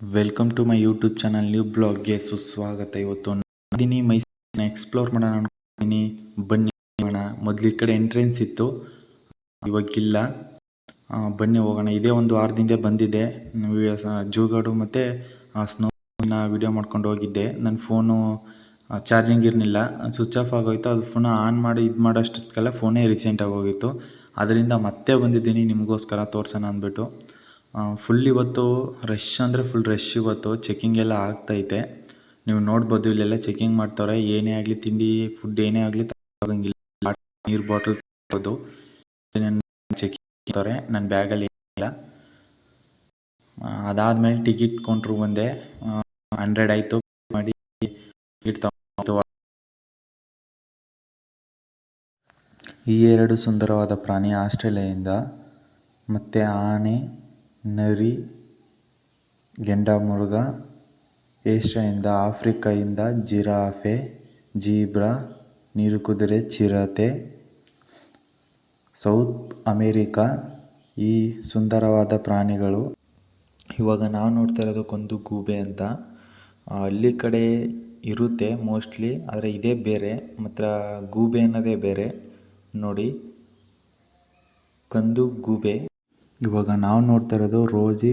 Welcome to my YouTube channel new ಬ್ಲಾಗ್ಗೆ ಸುಸ್ವಾಗತ. ಇವತ್ತು ನಾನಿದ್ದೀನಿ ಮೈಸೂರನ್ನ ಎಕ್ಸ್ಪ್ಲೋರ್ ಮಾಡೋಣ ಅನ್ಕೊಂಡಿದ್ದೀನಿ. ಬನ್ನಿ ಹೋಗೋಣ. ಮೊದಲು ಈ ಕಡೆ ಎಂಟ್ರೆನ್ಸ್ ಇತ್ತು, ಇವಾಗಿಲ್ಲ. ಬನ್ನಿ ಹೋಗೋಣ. ಇದೇ ಒಂದು ವಾರದಿಂದ ಬಂದಿದ್ದೆ ಜೂಗಾಡು ಮತ್ತು ಸ್ನೋನ ವಿಡಿಯೋ ಮಾಡ್ಕೊಂಡು ಹೋಗಿದ್ದೆ. ನನ್ನ ಫೋನು ಚಾರ್ಜಿಂಗ್ ಇರಲಿಲ್ಲ, ಸ್ವಿಚ್ ಆಫ್ ಆಗೋಯ್ತು. ಅದು ಪುನಃ ಆನ್ ಮಾಡಿ ಇದು ಮಾಡೋಷ್ಟೊತ್ತಿಗೆಲ್ಲ ಫೋನೇ ರೀಸೆಂಟಾಗಿ ಹೋಗಿತ್ತು. ಅದರಿಂದ ಮತ್ತೆ ಬಂದಿದ್ದೀನಿ ನಿಮಗೋಸ್ಕರ ತೋರಿಸೋಣ ಅಂದ್ಬಿಟ್ಟು. ಫುಲ್ ಇವತ್ತು ರಶ್ ಅಂದರೆ ಫುಲ್ ರಶ್. ಇವತ್ತು ಚೆಕಿಂಗ್ ಎಲ್ಲ ಆಗ್ತೈತೆ, ನೀವು ನೋಡ್ಬೋದು. ಇಲ್ಲೆಲ್ಲ ಚೆಕಿಂಗ್ ಮಾಡ್ತಾರೆ. ಏನೇ ಆಗಲಿ ತಿಂಡಿ ಫುಡ್ ಏನೇ ಆಗಲಿ ತಗೋಂಗಿಲ್ಲ. ನೀರು ಬಾಟಲ್ ತಗೋದು ಚೆಕಿಂಗ್ ಮಾಡ್ತಾರೆ. ನನ್ನ ಬ್ಯಾಗಲ್ಲಿ ಏನಿಲ್ಲ. ಅದಾದಮೇಲೆ ಟಿಕೆಟ್ ಕೌಂಟ್ರು ಬಂದೆ. 100 ಆಯಿತು ಮಾಡಿ ಟಿಕೆಟ್ ತಗೊಂಡು. ಈ ಎರಡು ಸುಂದರವಾದ ಪ್ರಾಣಿ ಆಸ್ಟ್ರೇಲಿಯಾದಿಂದ, ಮತ್ತು ಆನೆ, ನರಿ, ಗೆಂಡಾಮೃಗ, ಏಷ್ಯಾದಿಂದ, ಆಫ್ರಿಕಾದಿಂದ ಜಿರಾಫೆ, ಜೀಬ್ರಾ, ನೀರುಕುದುರೆ, ಚಿರತೆ, ಸೌತ್ ಅಮೇರಿಕಾ. ಈ ಸುಂದರವಾದ ಪ್ರಾಣಿಗಳು. ಇವಾಗ ನಾವು ನೋಡ್ತಾ ಇರೋದು ಕೊಂದು ಗೂಬೆ ಅಂತ. ಹಳ್ಳಿ ಕಡೆ ಇರುತ್ತೆ ಮೋಸ್ಟ್ಲಿ, ಆದರೆ ಇದೇ ಬೇರೆ. ಮತ್ತು ಗೂಬೆ ಅನ್ನೋದೇ ಬೇರೆ. ನೋಡಿ, ಕಂದು ಗೂಬೆ. ಇವಾಗ ನಾವು ನೋಡ್ತಾ ಇರೋದು ರೋಜಿ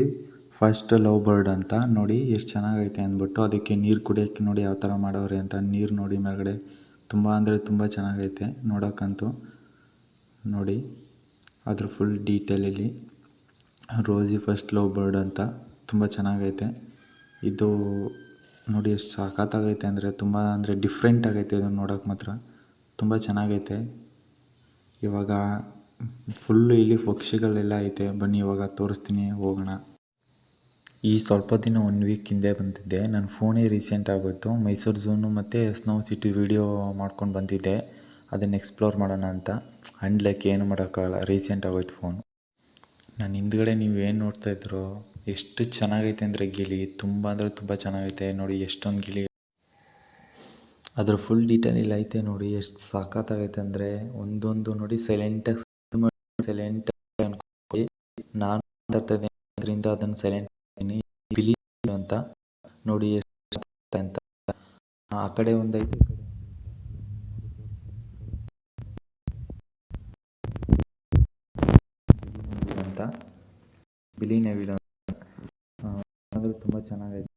ಫಸ್ಟ್ ಲವ್ ಬರ್ಡ್ ಅಂತ. ನೋಡಿ ಎಷ್ಟು ಚೆನ್ನಾಗೈತೆ ಅಂದ್ಬಿಟ್ಟು. ಅದಕ್ಕೆ ನೀರು ಕುಡಿಯೋಕ್ಕೆ ನೋಡಿ ಯಾವ ಥರ ಮಾಡವ್ರೆ ಅಂತ. ನೀರು ನೋಡಿ ಮೇಲ್ಗಡೆ ತುಂಬ ಅಂದರೆ ತುಂಬ ಚೆನ್ನಾಗೈತೆ ನೋಡೋಕ್ಕಂತೂ. ನೋಡಿ ಅದ್ರ ಫುಲ್ ಡೀಟೇಲಲ್ಲಿ ರೋಜಿ ಫಸ್ಟ್ ಲವ್ ಬರ್ಡ್ ಅಂತ. ತುಂಬ ಚೆನ್ನಾಗೈತೆ ಇದು. ನೋಡಿ ಎಷ್ಟು ಸಖತ್ತಾಗೈತೆ ಅಂದರೆ, ತುಂಬ ಅಂದರೆ ಡಿಫ್ರೆಂಟ್ ಆಗೈತೆ ಇದು ನೋಡೋಕ್ಕೆ ಮಾತ್ರ. ತುಂಬ ಚೆನ್ನಾಗೈತೆ. ಇವಾಗ ಫುಲ್ಲು ಇಲ್ಲಿ ಪಕ್ಷಿಗಳೆಲ್ಲ ಐತೆ. ಬನ್ನಿ ಇವಾಗ ತೋರಿಸ್ತೀನಿ, ಹೋಗೋಣ. ಈ ಸ್ವಲ್ಪ ದಿನ 1 ವೀಕ್ ಹಿಂದೆ ಬಂದಿದ್ದೆ. ನನ್ನ ಫೋನೇ ರೀಸೆಂಟ್ ಆಗೋಯ್ತು. ಮೈಸೂರು ಝೂನು ಮತ್ತು ಸ್ನೋ ಸಿಟಿ ವಿಡಿಯೋ ಮಾಡ್ಕೊಂಡು ಬಂದಿದ್ದೆ, ಅದನ್ನು ಎಕ್ಸ್ಪ್ಲೋರ್ ಮಾಡೋಣ ಅಂತ. ಹ್ಯಾಂಡ್ಲಕ್ಕೆ ಏನು ಮಾಡೋಕ್ಕಾಗಲ್ಲ, ರೀಸೆಂಟ್ ಆಗೋಯ್ತು ಫೋನು. ನನ್ನ ಹಿಂದ್ಗಡೆ ನೀವು ಏನು ನೋಡ್ತಾ ಇದ್ರೋ, ಎಷ್ಟು ಚೆನ್ನಾಗೈತೆ ಅಂದರೆ ಗಿಳಿ. ತುಂಬ ಅಂದರೆ ತುಂಬ ಚೆನ್ನಾಗೈತೆ. ನೋಡಿ ಎಷ್ಟೊಂದು ಗಿಳಿ. ಅದ್ರ ಫುಲ್ ಡೀಟೇಲ್ ಇಲ್ಲ ಐತೆ. ನೋಡಿ ಎಷ್ಟು ಸಖತ್ತಾಗೈತೆ ಅಂದರೆ, ಒಂದೊಂದು ನೋಡಿ ಸೈಲೆಂಟಾಗಿ ಅನ್ಕೊಳ್ಳಿ. ನಾನು ಮಾತಾಡ್ತಾಯಿದ್ದೀನಿ ಅದರಿಂದ ಅದನ್ನು ಸೈಲೆಂಟ್ ಮಾಡ್ತೀನಿ. ಗಿಳಿ ಅಂತ ನೋಡಿ ಎಷ್ಟು ಅಂತ. ಆ ಕಡೆ ಒಂದೈತೆ ಅಂತ, ಬಿಳಿ ನವಿಲು ಅಂದರೆ ತುಂಬ ಚೆನ್ನಾಗೈತೆ.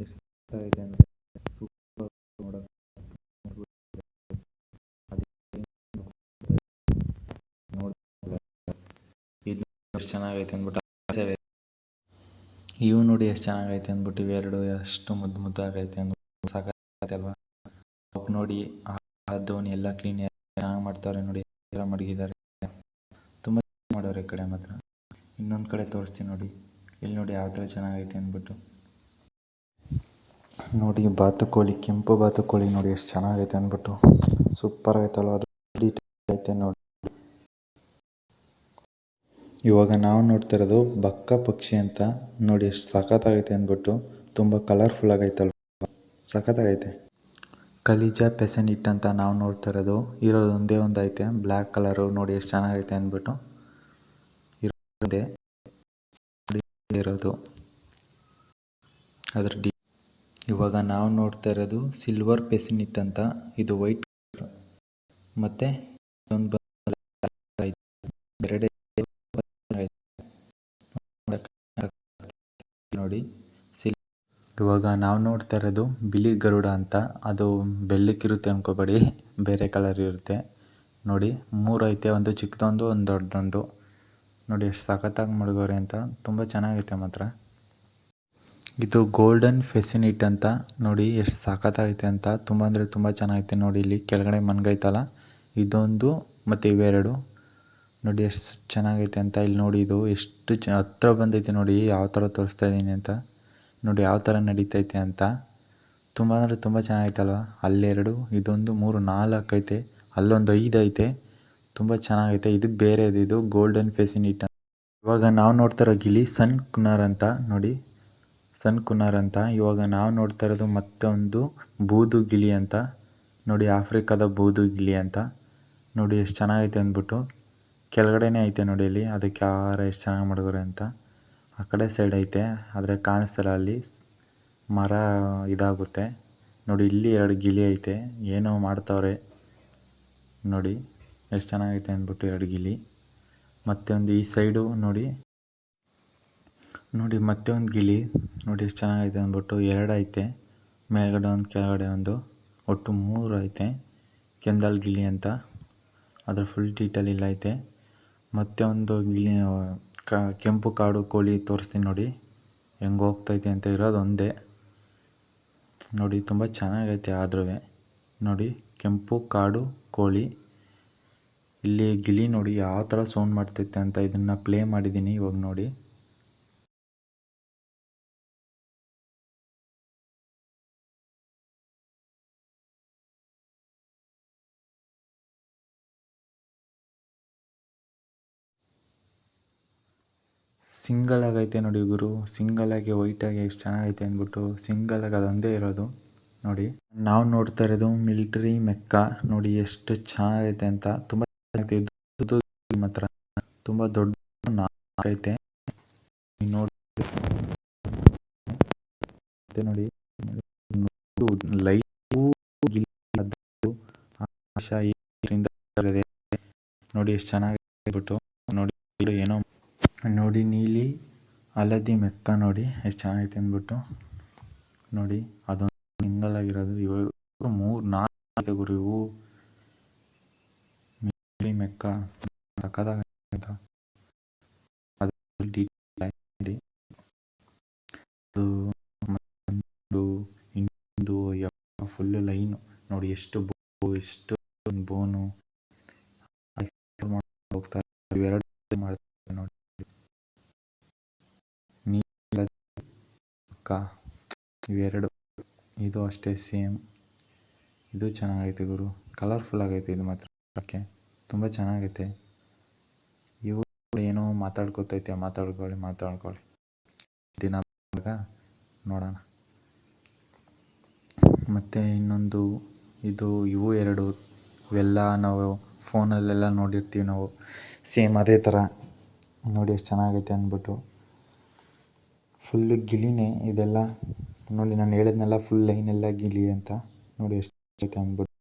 ಎಷ್ಟು ಐತೆ ಅಂದರೆ ಸೂಪರ್ ನೋಡೋದು. ಇದು ಎಷ್ಟು ಚೆನ್ನಾಗೈತೆ ಅಂದ್ಬಿಟ್ಟು. ಇವು ನೋಡಿ ಎಷ್ಟು ಚೆನ್ನಾಗೈತೆ ಅಂದ್ಬಿಟ್ಟು. ಇವೆರಡು ಎಷ್ಟು ಮುದ್ದು ಮುದ್ದಾಗೈತೆ ಅಂದ್ಬಿಟ್ಟು. ಸಾಕಾಗಲ್ವಾ? ನೋಡಿ ಆ ದೋಣಿ ಎಲ್ಲ ಕ್ಲೀನ್ ಚೆನ್ನಾಗಿ ಮಾಡ್ತಾರೆ. ನೋಡಿ ಎಲ್ಲ ಮಡಗಿದ್ದಾರೆ, ತುಂಬ ಮಾಡೋರು ಈ ಕಡೆ ಮಾತ್ರ. ಇನ್ನೊಂದು ಕಡೆ ತೋರಿಸ್ತೀನಿ ನೋಡಿ. ಇಲ್ಲಿ ನೋಡಿ ಯಾವ ಥರ ಚೆನ್ನಾಗೈತೆ ಅಂದ್ಬಿಟ್ಟು. ನೋಡಿ ಬಾತುಕೋಳಿ, ಕೆಂಪು ಬಾತುಕೋಳಿ ನೋಡಿ ಎಷ್ಟು ಚೆನ್ನಾಗೈತೆ ಅಂದ್ಬಿಟ್ಟು. ಸೂಪರ್ ಆಯ್ತಲ್ವ? ಅದು ಡೀಟೇಲ್ ಐತೆ ನೋಡಿ. ಇವಾಗ ನಾವು ನೋಡ್ತಾ ಇರೋದು ಬಕ್ಕ ಪಕ್ಷಿ ಅಂತ. ನೋಡಿ ಎಷ್ಟು ಸಖತ್ತಾಗೈತೆ ಅಂದ್ಬಿಟ್ಟು. ತುಂಬ ಕಲರ್ಫುಲ್ ಆಗೈತಲ್ವ? ಸಖತ್ತಾಗೈತೆ. ಕಲಿಜಾ ಪೆಸೆಂಟ್ ಅಂತ ನಾವು ನೋಡ್ತಾ ಇರೋದು. ಇರೋದು ಒಂದೇ ಒಂದು ಐತೆ, ಬ್ಲ್ಯಾಕ್ ಕಲರು. ನೋಡಿ ಎಷ್ಟು ಚೆನ್ನಾಗೈತೆ ಅಂದ್ಬಿಟ್ಟು ಇರೋದು ಅದ್ರ ಇವಾಗ ನಾವು ನೋಡ್ತಾ ಇರೋದು ಸಿಲ್ವರ್ ಪೆಸಿನಿಟ್ ಅಂತ. ಇದು ವೈಟ್ ಮತ್ತು ಒಂದು ಎರಡೇ ನೋಡಿ. ಇವಾಗ ನಾವು ನೋಡ್ತಾ ಇರೋದು ಬಿಳಿ ಗರುಡ ಅಂತ. ಅದು ಬೆಳ್ಳಕ್ಕಿರುತ್ತೆ ಅನ್ಕೋಬೇಡಿ, ಬೇರೆ ಕಲರ್ ಇರುತ್ತೆ. ನೋಡಿ 3 ಐತೆ, ಒಂದು ಚಿಕ್ಕದೊಂದು, ಒಂದು ದೊಡ್ಡದೊಂದು. ನೋಡಿ ಎಷ್ಟು ಸಖತ್ತಾಗಿ ಮಡಗೋರೆ ಅಂತ. ತುಂಬ ಚೆನ್ನಾಗೈತೆ ಮಾತ್ರ. ಇದು ಗೋಲ್ಡನ್ ಫೆಸಿನಿಟ್ ಅಂತ. ನೋಡಿ ಎಷ್ಟು ಸಖತ್ತಾಗೈತೆ ಅಂತ. ತುಂಬ ಅಂದರೆ ತುಂಬ ಚೆನ್ನಾಗೈತೆ. ನೋಡಿ ಇಲ್ಲಿ ಕೆಳಗಡೆ ಮನ್ಗೈತಲ್ಲ, ಇದೊಂದು ಮತ್ತು ಇವೆರಡು ನೋಡಿ ಎಷ್ಟು ಚೆನ್ನಾಗೈತೆ ಅಂತ. ಇಲ್ಲಿ ನೋಡಿ ಇದು ಎಷ್ಟು ಹತ್ರ ಬಂದೈತೆ ನೋಡಿ, ಯಾವ ಥರ ತೋರಿಸ್ತಾ ಇದ್ದೀನಿ ಅಂತ. ನೋಡಿ ಯಾವ ಥರ ನಡೀತೈತೆ ಅಂತ. ತುಂಬ ಅಂದರೆ ತುಂಬ ಚೆನ್ನಾಗೈತಲ್ವ? ಅಲ್ಲೆರಡು, ಇದೊಂದು, 3, 4 ಐತೆ. ಅಲ್ಲೊಂದು 5 ಐತೆ. ತುಂಬ ಚೆನ್ನಾಗೈತೆ. ಇದು ಬೇರೆದು, ಇದು ಗೋಲ್ಡನ್ ಫೆಸಿನಿಟ್. ಇವಾಗ ನಾವು ನೋಡ್ತಾ ಇರೋ ಗಿಳಿ ಸನ್ ಕುನಾರ್ ಅಂತ. ನೋಡಿ ಸನ್ ಕುನಾರ್ ಅಂತ. ಇವಾಗ ನಾವು ನೋಡ್ತಾ ಇರೋದು ಮತ್ತೊಂದು ಬೂದು ಗಿಳಿ ಅಂತ. ನೋಡಿ ಆಫ್ರಿಕಾದ ಬೂದು ಗಿಳಿ ಅಂತ. ನೋಡಿ ಎಷ್ಟು ಚೆನ್ನಾಗೈತೆ ಅಂದ್ಬಿಟ್ಟು. ಕೆಳಗಡೆನೇ ಐತೆ ನೋಡಿ ಇಲ್ಲಿ. ಅದಕ್ಕೆ ಆಹಾರ ಎಷ್ಟು ಚೆನ್ನಾಗಿ ಮಾಡಿದ್ದಾರೆ ಅಂತ. ಆ ಕಡೆ ಸೈಡ್ ಐತೆ, ಆದರೆ ಕಾಣಿಸ್ತಿಲ್ಲ ಅಲ್ಲಿ. ಮರ ಇದಾಗುತ್ತೆ ನೋಡಿ. ಇಲ್ಲಿ 2 ಗಿಳಿ ಐತೆ, ಏನೋ ಮಾಡ್ತಾವ್ರೆ ನೋಡಿ. ಎಷ್ಟು ಚೆನ್ನಾಗೈತೆ ಅಂದ್ಬಿಟ್ಟು 2 ಗಿಳಿ. ಮತ್ತೆ ಒಂದು ಈ ಸೈಡು ನೋಡಿ ಮತ್ತೆ ಒಂದು ಗಿಳಿ ನೋಡಿ ಎಷ್ಟು ಚೆನ್ನಾಗೈತೆ ಅಂದ್ಬಿಟ್ಟು. 2 ಐತೆ, ಮೇಲ್ಗಡೆ ಒಂದು ಕೆಳಗಡೆ ಒಂದು, ಒಟ್ಟು 3 ಐತೆ. ಕೆಂದಲ್ ಗಿಳಿ ಅಂತ, ಅದ್ರ ಫುಲ್ ಡೀಟೇಲ್ ಇಲ್ಲ ಐತೆ. ಮತ್ತೆ ಒಂದು ಗಿಳಿ ಕೆಂಪು ಕಾಡು ಕೋಳಿ ತೋರಿಸ್ತೀನಿ ನೋಡಿ ಹೆಂಗೆ ಹೋಗ್ತೈತೆ ಅಂತ. ಇರೋದು ಒಂದೇ ನೋಡಿ, ತುಂಬ ಚೆನ್ನಾಗೈತೆ. ಆದ್ರೂ ನೋಡಿ ಕೆಂಪು ಕಾಡು ಕೋಳಿ. ಇಲ್ಲಿ ಗಿಳಿ ನೋಡಿ ಯಾವ ಥರ ಸೌಂಡ್ ಮಾಡ್ತೈತೆ ಅಂತ. ಇದನ್ನು ಪ್ಲೇ ಮಾಡಿದ್ದೀನಿ ಇವಾಗ ನೋಡಿ. ಸಿಂಗಲ್ ಆಗೈತೆ ನೋಡಿ ಗುರು. ಸಿಂಗಲ್ ಆಗಿ ವೈಟಾಗಿ ಎಷ್ಟು ಚೆನ್ನಾಗೈತೆ ಅಂದ್ಬಿಟ್ಟು. ಸಿಂಗಲ್ ಆಗಿ ಅದೊಂದೇ ಇರೋದು ನೋಡಿ. ನಾವು ನೋಡ್ತಾ ಇರೋದು ಮಿಲಿಟರಿ ಮೆಕ್ಕ ನೋಡಿ, ಎಷ್ಟು ಚೆನ್ನಾಗೈತೆ ಅಂತ. ತುಂಬ ಚೆನ್ನಾಗೈತೆ ಮಾತ್ರ, ತುಂಬ ದೊಡ್ಡ ಐತೆ ನೋಡಿ. ನೋಡಿ ಲೈಟ್ ನೋಡಿ ಎಷ್ಟು ಚೆನ್ನಾಗಿಬಿಟ್ಟು ನೋಡಿ. ಏನೋ ನೋಡಿ ನೀಲಿ ಹಳದಿ ಮೆಕ್ಕ ನೋಡಿ ಎಷ್ಟು ಚೆನ್ನಾಗೈತೆ ಅಂದ್ಬಿಟ್ಟು ನೋಡಿ. ಅದೊಂದು ಸಿಂಗಲ್ ಆಗಿರೋದು. ಇವಾಗ 3-4 ಗುರು ಇವು ನೀಲಿ ಮೆಕ್ಕ. ಸಕ್ಕತ್ತಾಗೈತೆ ಅದು. ಇನ್ನೊಂದು ಫುಲ್ಲು ಲೈನು ನೋಡಿ. ಎಷ್ಟು ಬೋನು ಹೋಗ್ತಾ ಇವೆರಡು ಮಾಡ್ತಾರೆ ನೋಡಿ. ಇವೆರಡು ಇದು ಅಷ್ಟೇ ಸೇಮ್. ಇದು ಚೆನ್ನಾಗೈತೆ ಗುರು, ಕಲರ್ಫುಲ್ ಆಗೈತೆ ಇದು ಮಾತ್ರ. ಓಕೆ, ತುಂಬ ಚೆನ್ನಾಗೈತೆ. ಇವು ಏನೋ ಮಾತಾಡ್ಕೊಳ್ಳಿ ದಿನ ನೋಡೋಣ. ಮತ್ತು ಇನ್ನೊಂದು ಇವು 2 ಇವೆಲ್ಲ ನಾವು ಫೋನಲ್ಲೆಲ್ಲ ನೋಡಿರ್ತೀವಿ ನಾವು, ಸೇಮ್ ಅದೇ ಥರ ನೋಡಿ ಎಷ್ಟು ಚೆನ್ನಾಗೈತೆ ಅಂದ್ಬಿಟ್ಟು. ಫುಲ್ಲು ಗಿಳಿನೇ ಇದೆಲ್ಲ ನೋಡಿ. ನಾನು ಹೇಳಿದ್ನೆಲ್ಲ ಫುಲ್ ಲೈನೆಲ್ಲ ಗಿಳಿ ಅಂತ ನೋಡಿ ಎಷ್ಟು ಐತೆ ಅಂದ್ಬಿಟ್ಟು.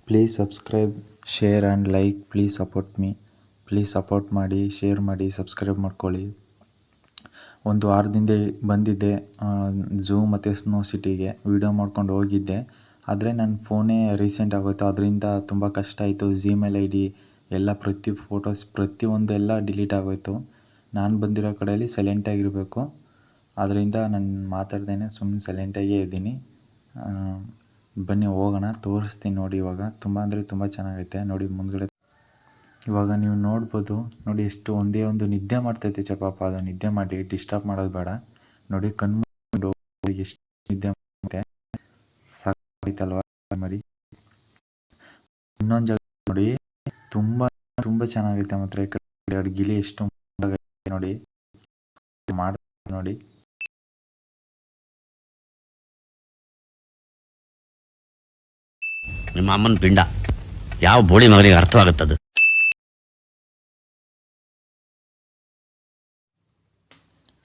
Please subscribe, share and like. Please support me. Please support ಮಾಡಿ, ಶೇರ್ ಮಾಡಿ, ಸಬ್ಸ್ಕ್ರೈಬ್ ಮಾಡ್ಕೊಳ್ಳಿ. ಒಂದು ವಾರದಿಂದ ಬಂದಿದ್ದೆ ಝೂ ಮತ್ತು ಸ್ನೋ ಸಿಟಿಗೆ ವೀಡಿಯೋ ಮಾಡ್ಕೊಂಡು ಹೋಗಿದ್ದೆ. ಆದರೆ ನನ್ನ ಫೋನೇ ರೀಸೆಂಟ್ ಆಗೋಯ್ತು. ಅದರಿಂದ ತುಂಬ ಕಷ್ಟ ಆಯಿತು. ಜಿಮೇಲ್ ಐ ಡಿ ಎಲ್ಲ ಫೋಟೋಸ್ ಪ್ರತಿಯೊಂದು ಎಲ್ಲ ಡಿಲೀಟ್ ಆಗೋಯಿತು. ನಾನು ಬಂದಿರೋ ಕಡೆಯಲ್ಲಿ ಸೈಲೆಂಟಾಗಿರಬೇಕು. ಅದರಿಂದ ನಾನು ಮಾತಾಡ್ದೇ ಸುಮ್ಮನೆ ಸೈಲೆಂಟಾಗೇ ಇದ್ದೀನಿ. ಬನ್ನಿ ಹೋಗೋಣ, ತೋರಿಸ್ತೀನಿ ನೋಡಿ. ಇವಾಗ ತುಂಬ ಅಂದರೆ ತುಂಬ ಚೆನ್ನಾಗೈತೆ ನೋಡಿ. ಮುಂದ್ಗಡೆ ಇವಾಗ ನೀವು ನೋಡ್ಬೋದು ನೋಡಿ. ಎಷ್ಟು ಒಂದೇ ಒಂದು ನಿದ್ದೆ ಮಾಡ್ತೈತೆ ಪಾಪ. ಅದು ನಿದ್ದೆ ಮಾಡಿ ಡಿಸ್ಟರ್ಬ್ ಮಾಡೋದು ಬೇಡ ನೋಡಿ. ಕಣ್ಮುಂಡು ಎಷ್ಟು ನಿದ್ದೆ ಮಾಡುತ್ತೆ, ಸಾಕೈತಲ್ವ ಮಾಡಿ. ಇನ್ನೊಂದು ಜಾಗ ನೋಡಿ, ತುಂಬ ತುಂಬ ಚೆನ್ನಾಗೈತೆ ಮಾತ್ರ. ಈ ಕಡೆ 2 ಗಿಳಿ ಎಷ್ಟು ನೋಡಿ ಮಾಡ್ತಾರೆ ನೋಡಿ. ನಿಮ್ಮ ಅಮ್ಮನ ಪಿಂಡ ಯಾವ ಬೋಳಿ ಮಗನಿಗೆ ಅರ್ಥವಾಗುತ್ತದು.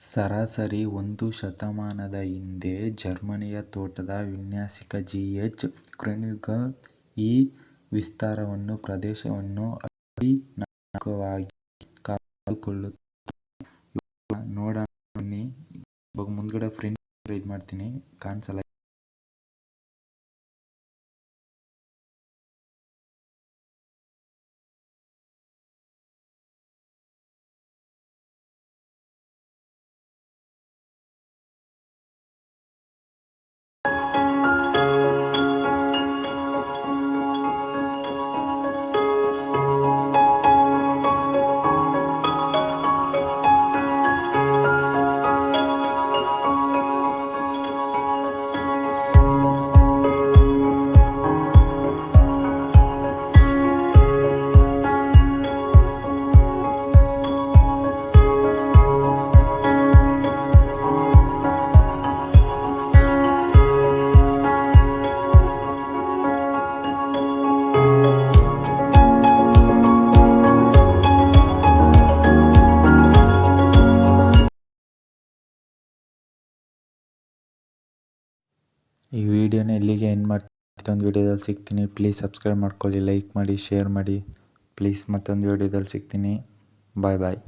ಸರಾಸರಿ 1 ಶತಮಾನದ ಹಿಂದೆ ಜರ್ಮನಿಯ ತೋಟದ ವಿನ್ಯಾಸಕ ಜಿ.ಎಚ್. ಕ್ರೋನಿಗರ್ ಈ ವಿಸ್ತಾರವನ್ನು ಪ್ರದೇಶವನ್ನು ಅತಿ ನಾಜೂಕಾಗಿ ಕಾಪಾಡಿಕೊಳ್ಳುತ್ತಾರೆ. ನೋಡೋಣ ಬನ್ನಿ. ಇವಾಗ ಮುಂದ್ಗಡೆ ಫ್ರೆಂಡ್ ಇದು ಮಾಡ್ತೀನಿ, ಕಾಣಿಸಲ್ಲ. ಇಲ್ಲಿಗೆ ಎಂಡ್ ಮಾಡ್ತೀನಿ. ಮತ್ತೊಂದು ವೀಡಿಯೋದಲ್ಲಿ ಸಿಗ್ತೀನಿ. ಪ್ಲೀಸ್ ಸಬ್ಸ್ಕ್ರೈಬ್ ಮಾಡ್ಕೊಳ್ಳಿ, ಲೈಕ್ ಮಾಡಿ, ಶೇರ್ ಮಾಡಿ ಪ್ಲೀಸ್. ಮತ್ತೊಂದು ವೀಡಿಯೋದಲ್ಲಿ ಸಿಗ್ತೀನಿ. ಬಾಯ್ ಬಾಯ್.